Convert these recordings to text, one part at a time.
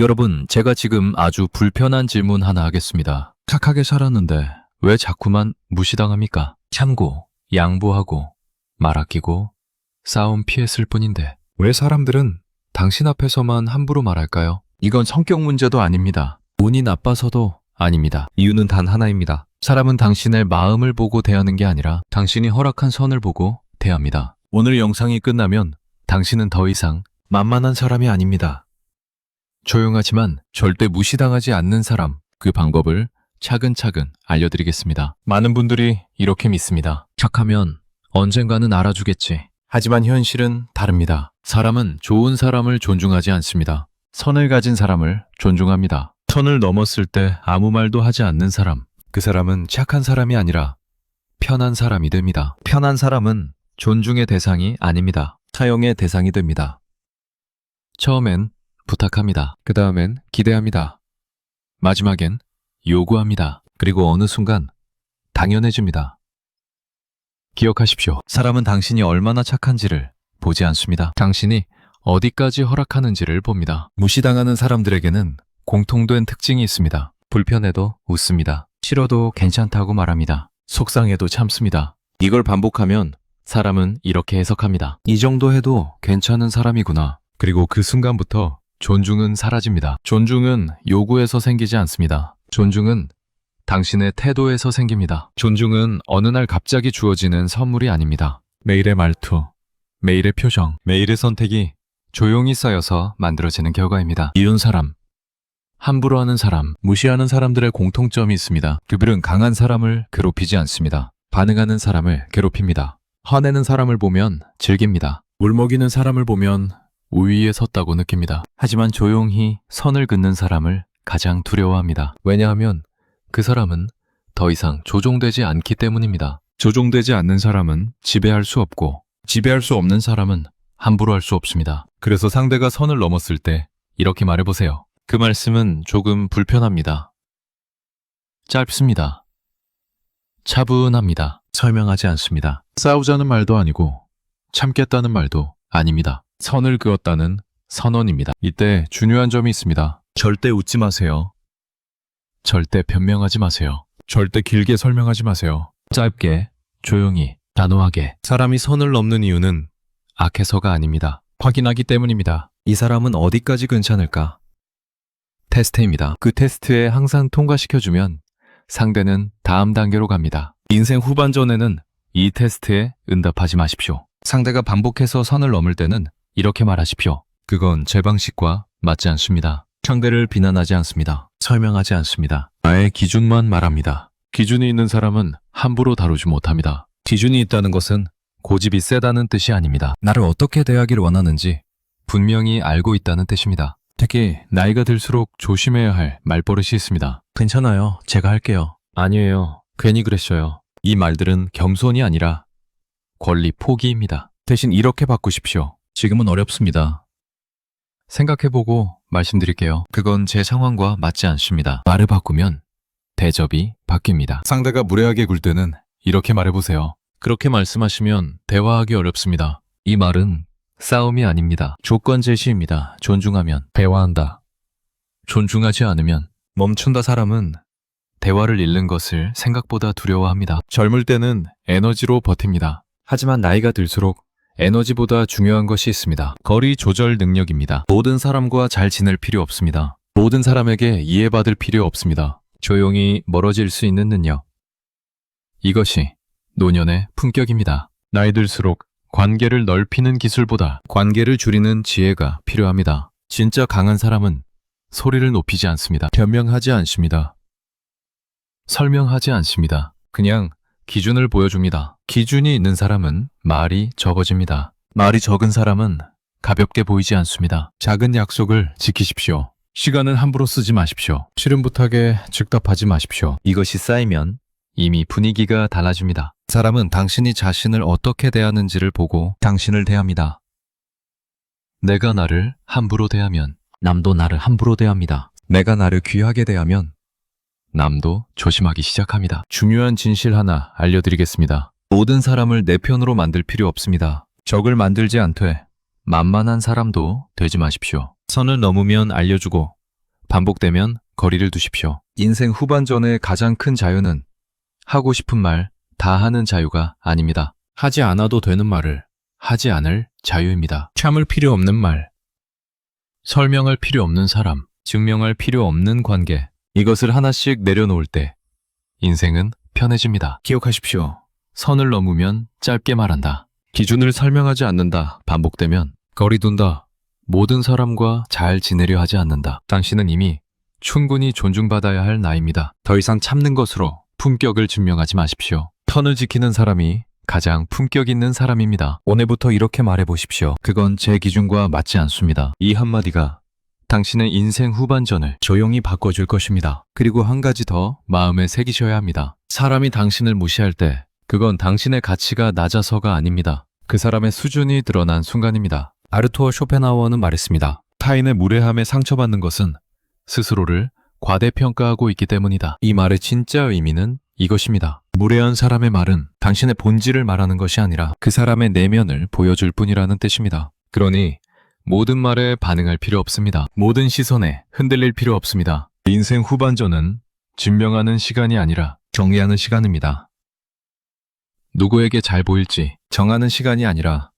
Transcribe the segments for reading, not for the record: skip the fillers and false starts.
여러분, 제가 지금 아주 불편한 질문 하나 하겠습니다. 착하게 살았는데 왜 자꾸만 무시당합니까? 참고, 양보하고, 말 아끼고, 싸움 피했을 뿐인데 왜 사람들은 당신 앞에서만 함부로 말할까요? 이건 성격 문제도 아닙니다. 운이 나빠서도 아닙니다. 이유는 단 하나입니다. 사람은 당신의 마음을 보고 대하는 게 아니라 당신이 허락한 선을 보고 대합니다. 오늘 영상이 끝나면 당신은 더 이상 만만한 사람이 아닙니다. 조용하지만 절대 무시당하지 않는 사람, 그 방법을 차근차근 알려드리겠습니다. 많은 분들이 이렇게 믿습니다. 착하면 언젠가는 알아주겠지. 하지만 현실은 다릅니다. 사람은 좋은 사람을 존중하지 않습니다. 선을 가진 사람을 존중합니다. 선을 넘었을 때 아무 말도 하지 않는 사람, 그 사람은 착한 사람이 아니라 편한 사람이 됩니다. 편한 사람은 존중의 대상이 아닙니다. 사용의 대상이 됩니다. 처음엔 부탁합니다. 그 다음엔 기대합니다. 마지막엔 요구합니다. 그리고 어느 순간 당연해집니다. 기억하십시오. 사람은 당신이 얼마나 착한지를 보지 않습니다. 당신이 어디까지 허락하는지를 봅니다. 무시당하는 사람들에게는 공통된 특징이 있습니다. 불편해도 웃습니다. 싫어도 괜찮다고 말합니다. 속상해도 참습니다. 이걸 반복하면 사람은 이렇게 해석합니다. 이 정도 해도 괜찮은 사람이구나. 그리고 그 순간부터 존중은 사라집니다. 존중은 요구에서 생기지 않습니다. 존중은 당신의 태도에서 생깁니다. 존중은 어느 날 갑자기 주어지는 선물이 아닙니다. 매일의 말투, 매일의 표정, 매일의 선택이 조용히 쌓여서 만들어지는 결과입니다. 이런 사람, 함부로 하는 사람, 무시하는 사람들의 공통점이 있습니다. 그들은 강한 사람을 괴롭히지 않습니다. 반응하는 사람을 괴롭힙니다. 화내는 사람을 보면 즐깁니다. 울먹이는 사람을 보면 우위에 섰다고 느낍니다. 하지만 조용히 선을 긋는 사람을 가장 두려워합니다. 왜냐하면 그 사람은 더 이상 조종되지 않기 때문입니다. 조종되지 않는 사람은 지배할 수 없고, 지배할 수 없는 사람은 함부로 할 수 없습니다. 그래서 상대가 선을 넘었을 때 이렇게 말해보세요. 그 말씀은 조금 불편합니다. 짧습니다. 차분합니다. 설명하지 않습니다. 싸우자는 말도 아니고 참겠다는 말도 아닙니다. 선을 그었다는 선언입니다. 이때 중요한 점이 있습니다. 절대 웃지 마세요. 절대 변명하지 마세요. 절대 길게 설명하지 마세요. 짧게, 조용히, 단호하게. 사람이 선을 넘는 이유는 악해서가 아닙니다. 확인하기 때문입니다. 이 사람은 어디까지 괜찮을까? 테스트입니다. 그 테스트에 항상 통과시켜주면 상대는 다음 단계로 갑니다. 인생 후반전에는 이 테스트에 응답하지 마십시오. 상대가 반복해서 선을 넘을 때는 이렇게 말하십시오. 그건 제 방식과 맞지 않습니다. 상대를 비난하지 않습니다. 설명하지 않습니다. 나의 기준만 말합니다. 기준이 있는 사람은 함부로 다루지 못합니다. 기준이 있다는 것은 고집이 세다는 뜻이 아닙니다. 나를 어떻게 대하기를 원하는지 분명히 알고 있다는 뜻입니다. 특히 나이가 들수록 조심해야 할 말버릇이 있습니다. 괜찮아요. 제가 할게요. 아니에요. 괜히 그랬어요. 이 말들은 겸손이 아니라 권리 포기입니다. 대신 이렇게 바꾸십시오. 지금은 어렵습니다. 생각해보고 말씀드릴게요. 그건 제 상황과 맞지 않습니다. 말을 바꾸면 대접이 바뀝니다. 상대가 무례하게 굴 때는 이렇게 말해보세요. 그렇게 말씀하시면 대화하기 어렵습니다. 이 말은 싸움이 아닙니다. 조건 제시입니다. 존중하면 대화한다. 존중하지 않으면 멈춘다. 사람은 대화를 잃는 것을 생각보다 두려워합니다. 젊을 때는 에너지로 버팁니다. 하지만 나이가 들수록 에너지보다 중요한 것이 있습니다. 거리 조절 능력입니다. 모든 사람과 잘 지낼 필요 없습니다. 모든 사람에게 이해받을 필요 없습니다. 조용히 멀어질 수 있는 능력. 이것이 노년의 품격입니다. 나이 들수록 관계를 넓히는 기술보다 관계를 줄이는 지혜가 필요합니다. 진짜 강한 사람은 소리를 높이지 않습니다. 변명하지 않습니다. 설명하지 않습니다. 그냥 기준을 보여줍니다. 기준이 있는 사람은 말이 적어집니다. 말이 적은 사람은 가볍게 보이지 않습니다. 작은 약속을 지키십시오. 시간은 함부로 쓰지 마십시오. 싫은 부탁에 즉답하지 마십시오. 이것이 쌓이면 이미 분위기가 달라집니다. 사람은 당신이 자신을 어떻게 대하는지를 보고 당신을 대합니다. 내가 나를 함부로 대하면 남도 나를 함부로 대합니다. 내가 나를 귀하게 대하면 남도 조심하기 시작합니다. 중요한 진실 하나 알려드리겠습니다. 모든 사람을 내 편으로 만들 필요 없습니다. 적을 만들지 않되 만만한 사람도 되지 마십시오. 선을 넘으면 알려주고 반복되면 거리를 두십시오. 인생 후반전의 가장 큰 자유는 하고 싶은 말 다 하는 자유가 아닙니다. 하지 않아도 되는 말을 하지 않을 자유입니다. 참을 필요 없는 말, 설명할 필요 없는 사람, 증명할 필요 없는 관계, 이것을 하나씩 내려놓을 때 인생은 편해집니다. 기억하십시오. 선을 넘으면 짧게 말한다. 기준을 설명하지 않는다. 반복되면 거리 둔다. 모든 사람과 잘 지내려 하지 않는다. 당신은 이미 충분히 존중받아야 할 나이입니다. 더 이상 참는 것으로 품격을 증명하지 마십시오. 선을 지키는 사람이 가장 품격 있는 사람입니다. 오늘부터 이렇게 말해보십시오. 그건 제 기준과 맞지 않습니다. 이 한마디가 당신의 인생 후반전을 조용히 바꿔줄 것입니다. 그리고 한 가지 더 마음에 새기셔야 합니다. 사람이 당신을 무시할 때 그건 당신의 가치가 낮아서가 아닙니다. 그 사람의 수준이 드러난 순간입니다. 아르투어 쇼펜하우어는 말했습니다. 타인의 무례함에 상처받는 것은 스스로를 과대평가하고 있기 때문이다. 이 말의 진짜 의미는 이것입니다. 무례한 사람의 말은 당신의 본질을 말하는 것이 아니라 그 사람의 내면을 보여줄 뿐이라는 뜻입니다. 그러니 모든 말에 반응할 필요 없습니다. 모든 시선에 흔들릴 필요 없습니다. 인생 후반전은 증명하는 시간이 아니라 정리하는 시간입니다. 누구에게 잘 보일지 정하는 시간이 아니라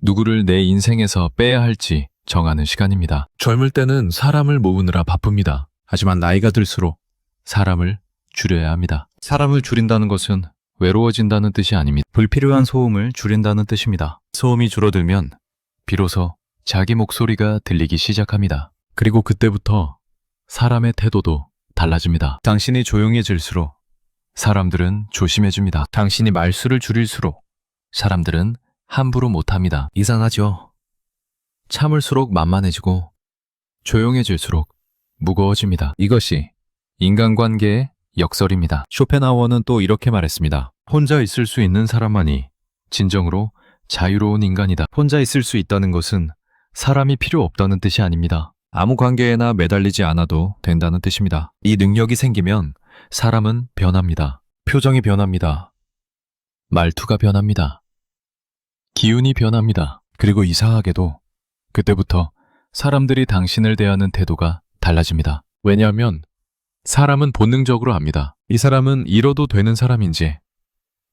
누구를 내 인생에서 빼야 할지 정하는 시간입니다. 젊을 때는 사람을 모으느라 바쁩니다. 하지만 나이가 들수록 사람을 줄여야 합니다. 사람을 줄인다는 것은 외로워진다는 뜻이 아닙니다. 불필요한 소음을 줄인다는 뜻입니다. 소음이 줄어들면 비로소 자기 목소리가 들리기 시작합니다. 그리고 그때부터 사람의 태도도 달라집니다. 당신이 조용해질수록 사람들은 조심해줍니다. 당신이 말수를 줄일수록 사람들은 함부로 못합니다. 이상하죠? 참을수록 만만해지고 조용해질수록 무거워집니다. 이것이 인간관계의 역설입니다. 쇼펜하우어는 또 이렇게 말했습니다. 혼자 있을 수 있는 사람만이 진정으로 자유로운 인간이다. 혼자 있을 수 있다는 것은 사람이 필요 없다는 뜻이 아닙니다. 아무 관계에나 매달리지 않아도 된다는 뜻입니다. 이 능력이 생기면 사람은 변합니다. 표정이 변합니다. 말투가 변합니다. 기운이 변합니다. 그리고 이상하게도 그때부터 사람들이 당신을 대하는 태도가 달라집니다. 왜냐하면 사람은 본능적으로 압니다. 이 사람은 잃어도 되는 사람인지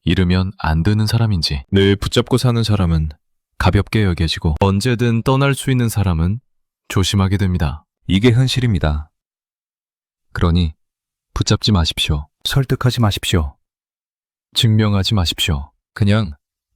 잃으면 안 되는 사람인지. 늘 붙잡고 사는 사람은 가볍게 여겨지고 언제든 떠날 수 있는 사람은 조심하게 됩니다. 이게 현실입니다. 그러니 붙잡지 마십시오. 설득하지 마십시오. 증명하지 마십시오. 그냥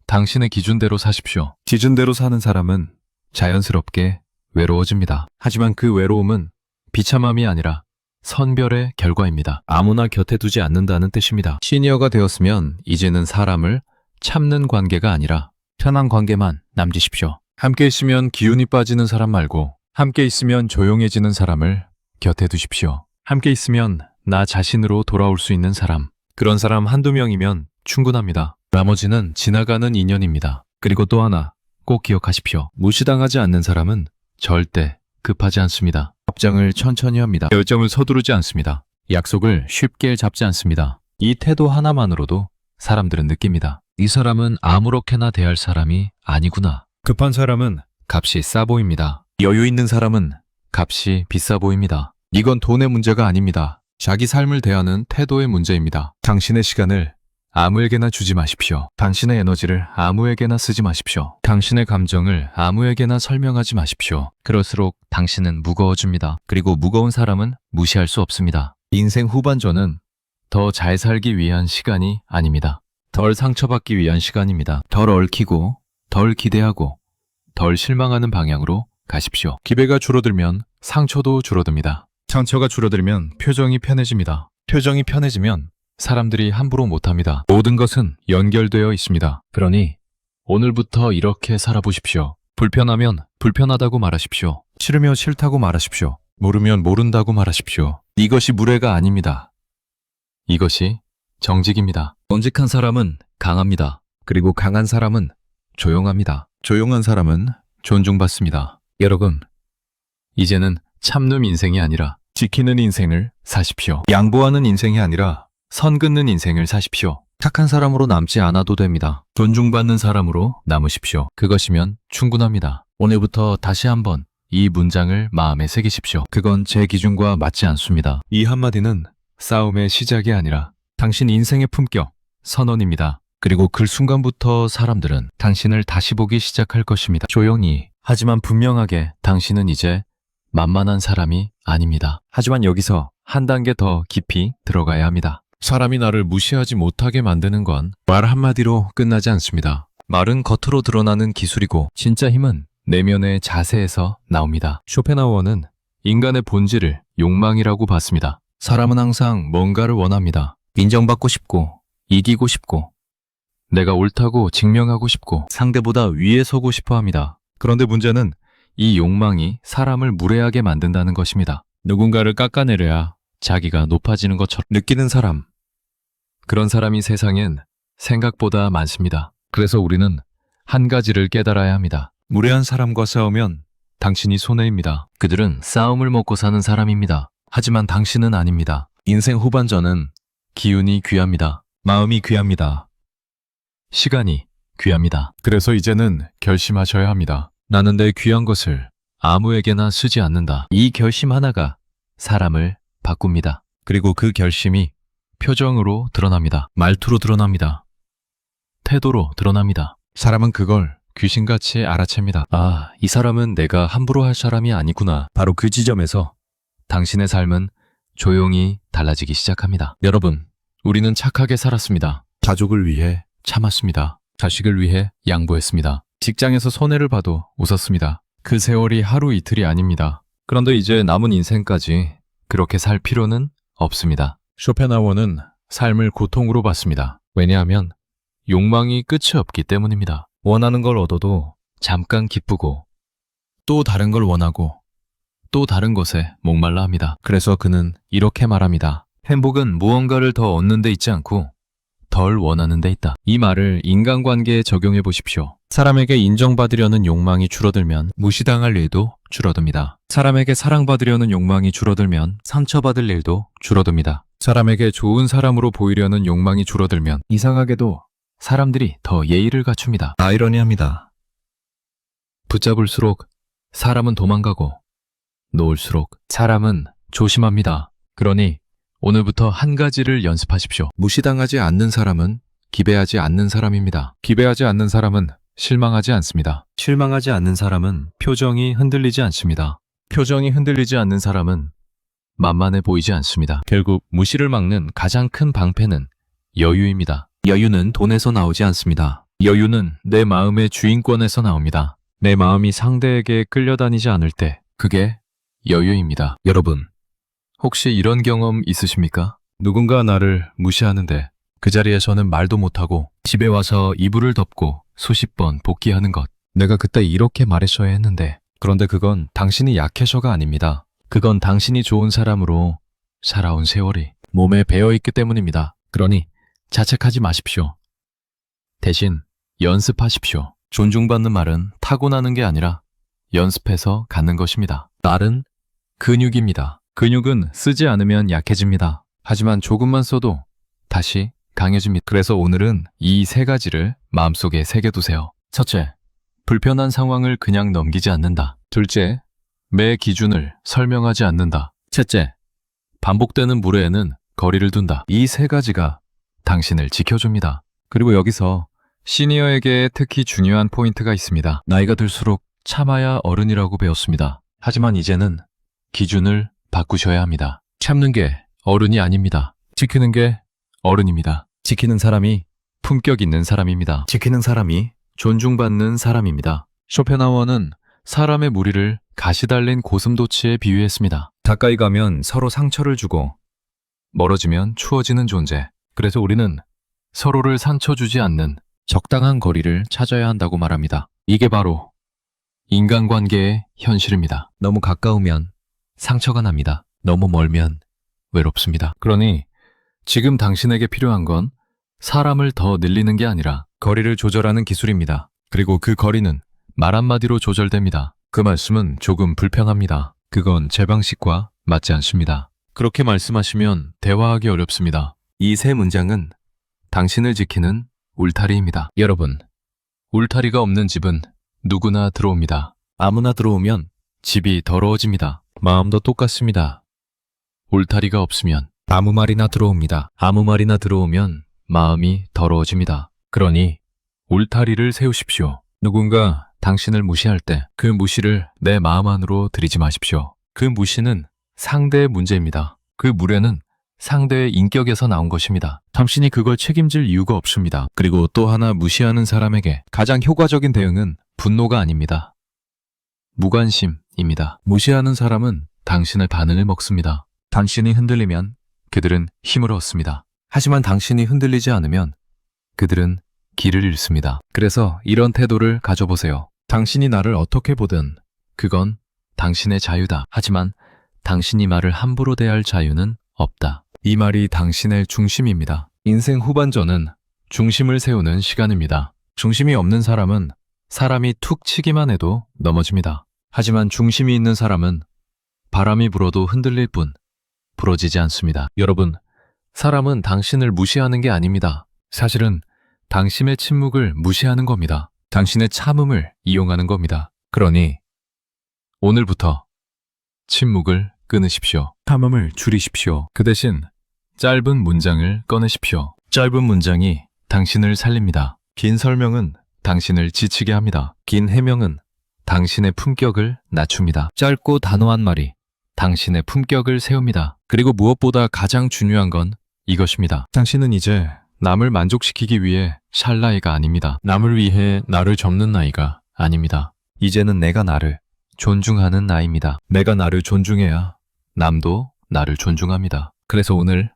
당신의 기준대로 사십시오. 기준대로 사는 사람은 자연스럽게 외로워집니다. 하지만 그 외로움은 비참함이 아니라 선별의 결과입니다. 아무나 곁에 두지 않는다는 뜻입니다. 시니어가 되었으면 이제는 사람을 참는 관계가 아니라 편한 관계만 남기십시오. 함께 있으면 기운이 빠지는 사람 말고 함께 있으면 조용해지는 사람을 곁에 두십시오. 함께 있으면 나 자신으로 돌아올 수 있는 사람, 그런 사람 한두 명이면 충분합니다. 나머지는 지나가는 인연입니다. 그리고 또 하나 꼭 기억하십시오. 무시당하지 않는 사람은 절대 급하지 않습니다. 답장을 천천히 합니다. 결정을 서두르지 않습니다. 약속을 쉽게 잡지 않습니다. 이 태도 하나만으로도 사람들은 느낍니다. 이 사람은 아무렇게나 대할 사람이 아니구나. 급한 사람은 값이 싸 보입니다. 여유 있는 사람은 값이 비싸 보입니다. 이건 돈의 문제가 아닙니다. 자기 삶을 대하는 태도의 문제입니다. 당신의 시간을 아무에게나 주지 마십시오. 당신의 에너지를 아무에게나 쓰지 마십시오. 당신의 감정을 아무에게나 설명하지 마십시오. 그럴수록 당신은 무거워집니다. 그리고 무거운 사람은 무시할 수 없습니다. 인생 후반전은 더 잘 살기 위한 시간이 아닙니다. 덜 상처받기 위한 시간입니다. 덜 얽히고, 덜 기대하고, 덜 실망하는 방향으로 가십시오. 기회가 줄어들면 상처도 줄어듭니다. 상처가 줄어들면 표정이 편해집니다. 표정이 편해지면 사람들이 함부로 못합니다. 모든 것은 연결되어 있습니다. 그러니 오늘부터 이렇게 살아보십시오. 불편하면 불편하다고 말하십시오. 싫으면 싫다고 말하십시오. 모르면 모른다고 말하십시오. 이것이 무례가 아닙니다. 이것이 정직입니다. 정직한 사람은 강합니다. 그리고 강한 사람은 조용합니다. 조용한 사람은 존중받습니다. 여러분, 이제는 참는 인생이 아니라 지키는 인생을 사십시오. 양보하는 인생이 아니라 선 긋는 인생을 사십시오. 착한 사람으로 남지 않아도 됩니다. 존중받는 사람으로 남으십시오. 그것이면 충분합니다. 오늘부터 다시 한번 이 문장을 마음에 새기십시오. 그건 제 기준과 맞지 않습니다. 이 한마디는 싸움의 시작이 아니라 당신 인생의 품격, 선언입니다. 그리고 그 순간부터 사람들은 당신을 다시 보기 시작할 것입니다. 조용히, 하지만 분명하게 당신은 이제 만만한 사람이 아닙니다. 하지만 여기서 한 단계 더 깊이 들어가야 합니다. 사람이 나를 무시하지 못하게 만드는 건 말 한마디로 끝나지 않습니다. 말은 겉으로 드러나는 기술이고 진짜 힘은 내면의 자세에서 나옵니다. 쇼펜하우어는 인간의 본질을 욕망이라고 봤습니다. 사람은 항상 뭔가를 원합니다. 인정받고 싶고, 이기고 싶고, 내가 옳다고 증명하고 싶고, 상대보다 위에 서고 싶어 합니다. 그런데 문제는 이 욕망이 사람을 무례하게 만든다는 것입니다. 누군가를 깎아내려야 자기가 높아지는 것처럼 느끼는 사람. 그런 사람이 세상엔 생각보다 많습니다. 그래서 우리는 한 가지를 깨달아야 합니다. 무례한 사람과 싸우면 당신이 손해입니다. 그들은 싸움을 먹고 사는 사람입니다. 하지만 당신은 아닙니다. 인생 후반전은 기운이 귀합니다. 마음이 귀합니다. 시간이 귀합니다. 그래서 이제는 결심하셔야 합니다. 나는 내 귀한 것을 아무에게나 쓰지 않는다. 이 결심 하나가 사람을 바꿉니다. 그리고 그 결심이 표정으로 드러납니다. 말투로 드러납니다. 태도로 드러납니다. 사람은 그걸 귀신같이 알아챕니다. 아, 이 사람은 내가 함부로 할 사람이 아니구나. 바로 그 지점에서 당신의 삶은 조용히 달라지기 시작합니다. 여러분, 우리는 착하게 살았습니다. 가족을 위해 참았습니다. 자식을 위해 양보했습니다. 직장에서 손해를 봐도 웃었습니다. 그 세월이 하루 이틀이 아닙니다. 그런데 이제 남은 인생까지 그렇게 살 필요는 없습니다. 쇼펜하우어는 삶을 고통으로 봤습니다. 왜냐하면 욕망이 끝이 없기 때문입니다. 원하는 걸 얻어도 잠깐 기쁘고 또 다른 걸 원하고 또 다른 것에 목말라 합니다. 그래서 그는 이렇게 말합니다. 행복은 무언가를 더 얻는 데 있지 않고 덜 원하는 데 있다. 이 말을 인간관계에 적용해 보십시오. 사람에게 인정받으려는 욕망이 줄어들면 무시당할 일도 줄어듭니다. 사람에게 사랑받으려는 욕망이 줄어들면 상처받을 일도 줄어듭니다. 사람에게 좋은 사람으로 보이려는 욕망이 줄어들면 이상하게도 사람들이 더 예의를 갖춥니다. 아이러니합니다. 붙잡을수록 사람은 도망가고 놓을수록 사람은 조심합니다. 그러니 오늘부터 한 가지를 연습하십시오. 무시당하지 않는 사람은 기배하지 않는 사람입니다. 기배하지 않는 사람은 실망하지 않습니다. 실망하지 않는 사람은 표정이 흔들리지 않습니다. 표정이 흔들리지 않는 사람은 만만해 보이지 않습니다. 결국 무시를 막는 가장 큰 방패는 여유입니다. 여유는 돈에서 나오지 않습니다. 여유는 내 마음의 주인권에서 나옵니다. 내 마음이 상대에게 끌려다니지 않을 때 그게 여유입니다. 여러분, 혹시 이런 경험 있으십니까? 누군가 나를 무시하는데 그 자리에서는 말도 못하고 집에 와서 이불을 덮고 수십 번 복귀하는 것. 내가 그때 이렇게 말했어야 했는데. 그런데 그건 당신이 약해서가 아닙니다. 그건 당신이 좋은 사람으로 살아온 세월이 몸에 배어있기 때문입니다. 그러니 자책하지 마십시오. 대신 연습하십시오. 존중받는 말은 타고나는 게 아니라 연습해서 갖는 것입니다. 말은 근육입니다. 근육은 쓰지 않으면 약해집니다. 하지만 조금만 써도 다시 강해집니다. 그래서 오늘은 이 세 가지를 마음속에 새겨두세요. 첫째, 불편한 상황을 그냥 넘기지 않는다. 둘째, 매 기준을 설명하지 않는다. 셋째, 반복되는 무례에는 거리를 둔다. 이 세 가지가 당신을 지켜줍니다. 그리고 여기서 시니어에게 특히 중요한 포인트가 있습니다. 나이가 들수록 참아야 어른이라고 배웠습니다. 하지만 이제는 기준을 바꾸셔야 합니다. 참는 게 어른이 아닙니다. 지키는 게 어른입니다. 지키는 사람이 품격 있는 사람입니다. 지키는 사람이 존중받는 사람입니다. 쇼펜하우어는 사람의 무리를 가시 달린 고슴도치에 비유했습니다. 가까이 가면 서로 상처를 주고 멀어지면 추워지는 존재. 그래서 우리는 서로를 상처 주지 않는 적당한 거리를 찾아야 한다고 말합니다. 이게 바로 인간관계의 현실입니다. 너무 가까우면 상처가 납니다. 너무 멀면 외롭습니다. 그러니 지금 당신에게 필요한 건 사람을 더 늘리는 게 아니라 거리를 조절하는 기술입니다. 그리고 그 거리는 말 한마디로 조절됩니다. 그 말씀은 조금 불편합니다. 그건 제 방식과 맞지 않습니다. 그렇게 말씀하시면 대화하기 어렵습니다. 이 세 문장은 당신을 지키는 울타리입니다. 여러분, 울타리가 없는 집은 누구나 들어옵니다. 아무나 들어오면 집이 더러워집니다. 마음도 똑같습니다. 울타리가 없으면 아무 말이나 들어옵니다. 아무 말이나 들어오면 마음이 더러워집니다. 그러니 울타리를 세우십시오. 누군가 당신을 무시할 때 그 무시를 내 마음 안으로 들이지 마십시오. 그 무시는 상대의 문제입니다. 그 무례는 상대의 인격에서 나온 것입니다. 당신이 그걸 책임질 이유가 없습니다. 그리고 또 하나 무시하는 사람에게 가장 효과적인 대응은 분노가 아닙니다. 무관심입니다. 무시하는 사람은 당신의 바늘을 먹습니다. 당신이 흔들리면 그들은 힘을 얻습니다. 하지만 당신이 흔들리지 않으면 그들은 길을 잃습니다. 그래서 이런 태도를 가져보세요. 당신이 나를 어떻게 보든 그건 당신의 자유다. 하지만 당신이 말을 함부로 대할 자유는 없다. 이 말이 당신의 중심입니다. 인생 후반전은 중심을 세우는 시간입니다. 중심이 없는 사람은 사람이 툭 치기만 해도 넘어집니다. 하지만 중심이 있는 사람은 바람이 불어도 흔들릴 뿐 부러지지 않습니다. 여러분, 사람은 당신을 무시하는 게 아닙니다. 사실은 당신의 침묵을 무시하는 겁니다. 당신의 참음을 이용하는 겁니다. 그러니 오늘부터 침묵을 끊으십시오. 참음을 줄이십시오. 그 대신 짧은 문장을 꺼내십시오. 짧은 문장이 당신을 살립니다. 긴 설명은 당신을 지치게 합니다. 긴 해명은 당신의 품격을 낮춥니다. 짧고 단호한 말이 당신의 품격을 세웁니다. 그리고 무엇보다 가장 중요한 건 이것입니다. 당신은 이제 남을 만족시키기 위해 살 나이가 아닙니다. 남을 위해 나를 접는 나이가 아닙니다. 이제는 내가 나를 존중하는 나이입니다. 내가 나를 존중해야 남도 나를 존중합니다. 그래서 오늘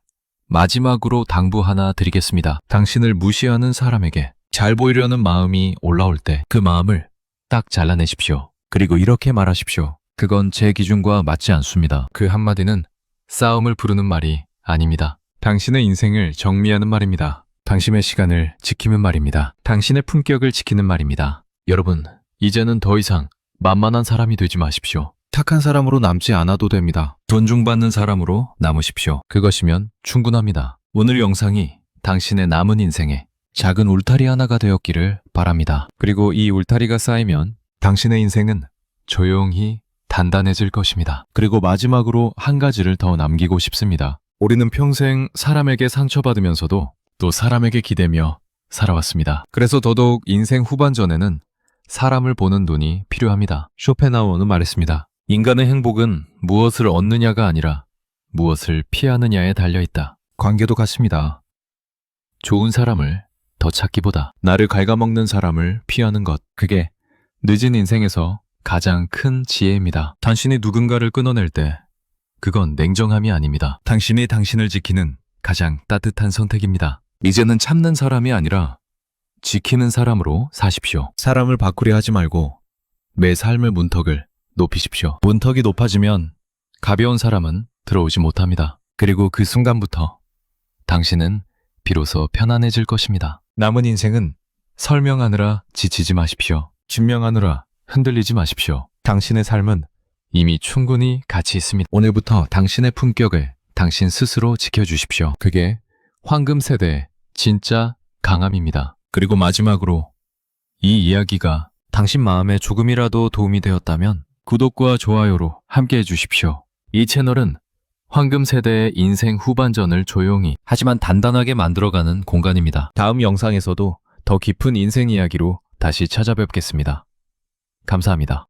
마지막으로 당부 하나 드리겠습니다. 당신을 무시하는 사람에게 잘 보이려는 마음이 올라올 때 그 마음을 딱 잘라내십시오. 그리고 이렇게 말하십시오. 그건 제 기준과 맞지 않습니다. 그 한마디는 싸움을 부르는 말이 아닙니다. 당신의 인생을 정리하는 말입니다. 당신의 시간을 지키는 말입니다. 당신의 품격을 지키는 말입니다. 여러분, 이제는 더 이상 만만한 사람이 되지 마십시오. 착한 사람으로 남지 않아도 됩니다. 존중받는 사람으로 남으십시오. 그것이면 충분합니다. 오늘 영상이 당신의 남은 인생에 작은 울타리 하나가 되었기를 바랍니다. 그리고 이 울타리가 쌓이면 당신의 인생은 조용히 단단해질 것입니다. 그리고 마지막으로 한 가지를 더 남기고 싶습니다. 우리는 평생 사람에게 상처받으면서도 또 사람에게 기대며 살아왔습니다. 그래서 더더욱 인생 후반전에는 사람을 보는 눈이 필요합니다. 쇼펜하우어는 말했습니다. 인간의 행복은 무엇을 얻느냐가 아니라 무엇을 피하느냐에 달려있다. 관계도 같습니다. 좋은 사람을 더 찾기보다 나를 갉아먹는 사람을 피하는 것, 그게 늦은 인생에서 가장 큰 지혜입니다. 당신이 누군가를 끊어낼 때 그건 냉정함이 아닙니다. 당신이 당신을 지키는 가장 따뜻한 선택입니다. 이제는 참는 사람이 아니라 지키는 사람으로 사십시오. 사람을 바꾸려 하지 말고 내 삶의 문턱을 높이십시오. 문턱이 높아지면 가벼운 사람은 들어오지 못합니다. 그리고 그 순간부터 당신은 비로소 편안해질 것입니다. 남은 인생은 설명하느라 지치지 마십시오. 증명하느라 흔들리지 마십시오. 당신의 삶은 이미 충분히 가치 있습니다. 오늘부터 당신의 품격을 당신 스스로 지켜주십시오. 그게 황금 세대의 진짜 강함입니다. 그리고 마지막으로 이 이야기가 당신 마음에 조금이라도 도움이 되었다면 구독과 좋아요로 함께 해주십시오. 이 채널은 황금 세대의 인생 후반전을 조용히 하지만 단단하게 만들어가는 공간입니다. 다음 영상에서도 더 깊은 인생 이야기로 다시 찾아뵙겠습니다. 감사합니다.